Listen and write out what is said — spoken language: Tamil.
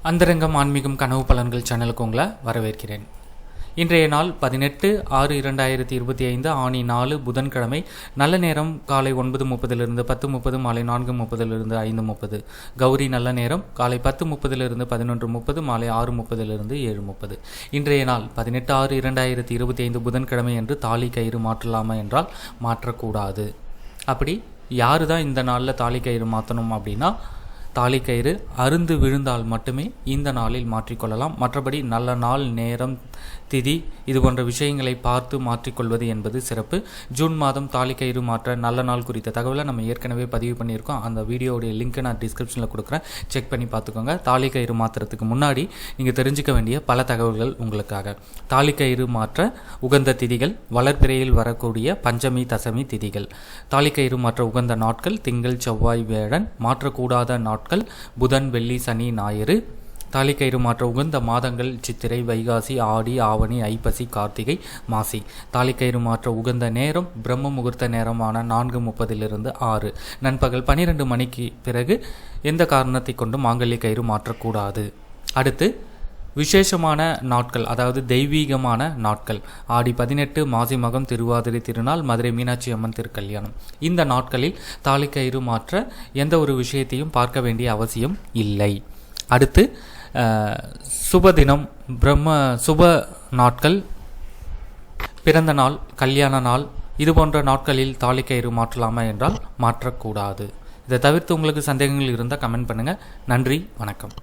அந்தரங்கம் ஆன்மீகம் கனவு பலன்கள் சேனலுக்கு உங்களை வரவேற்கிறேன். இன்றைய நாள் 18/6/2025 ஆணி 4 புதன்கிழமை. நல்ல நேரம் காலை 9:30 10:30, மாலை 4:30 5:30. கௌரி நல்ல நேரம் காலை 10:30 11:30, மாலை 6:30 7:30. இன்றைய நாள் 18/6/2025 புதன்கிழமை என்று தாலி கயிறு மாற்றலாமா என்றால் மாற்றக்கூடாது. அப்படி யாரு தான் இந்த நாளில் தாலி கயிறு மாற்றணும் அப்படின்னா, தாலி கயிறு அருந்து விழுந்தால் மட்டுமே இந்த நாளில் மாற்றிக்கொள்ளலாம். மற்றபடி நல்ல நாள், நேரம், திதி இது போன்ற விஷயங்களை பார்த்து மாற்றிக்கொள்வது என்பது சிறப்பு. ஜூன் மாதம் தாலி கயிறு மாற்ற நல்ல நாள் குறித்த தகவலை நம்ம ஏற்கனவே பதிவு பண்ணியிருக்கோம். அந்த வீடியோடைய லிங்க்கை நான் டிஸ்கிரிப்ஷனில் கொடுக்குறேன், செக் பண்ணி பார்த்துக்கோங்க. தாலி கயிறு மாற்றுறதுக்கு முன்னாடி நீங்கள் தெரிஞ்சுக்க வேண்டிய பல தகவல்கள் உங்களுக்காக. தாலி கயிறு மாற்ற உகந்த திதிகள், வளர்பிறையில் வரக்கூடிய பஞ்சமி தசமி திதிகள். தாலி கயிறு மாற்ற உகந்த நாட்கள் திங்கள் செவ்வாய் வேழன். மாற்றக்கூடாத நாட்கள் புதன் வெள்ளி சனி ஞாயிறு. தாலி கயிறு மாற்ற உகந்த மாதங்கள் சித்திரை வைகாசி ஆடி ஆவணி ஐப்பசி கார்த்திகை மாசி. தாலி கயிறு மாற்ற உகந்த நேரம் பிரம்ம முகூர்த்த நேரமான 4:30 6. நண்பகல் 12 மணிக்கு பிறகு எந்த காரணத்தை கொண்டு மாங்கல்ய கயிறு மாற்றக்கூடாது. அடுத்து விசேஷமான நாட்கள், அதாவது தெய்வீகமான நாட்கள். ஆடி 18 மாசி மகம் திருவாதிரை திருநாள், மதுரை மீனாட்சி அம்மன் திருக்கல்யாணம். இந்த நாட்களில் தாலி கயிறு மாற்ற எந்த ஒரு விஷயத்தையும் பார்க்க வேண்டிய அவசியம் இல்லை. அடுத்து சுபதினம், சுப நாட்கள், பிறந்த நாள், கல்யாண நாள் இது போன்ற நாட்களில் தாலி கயிறு மாற்றலாமா என்றால் மாற்றக்கூடாது. இதை தவிர்த்து உங்களுக்கு சந்தேகங்கள் இருந்தால் கமெண்ட் பண்ணுங்கள். நன்றி, வணக்கம்.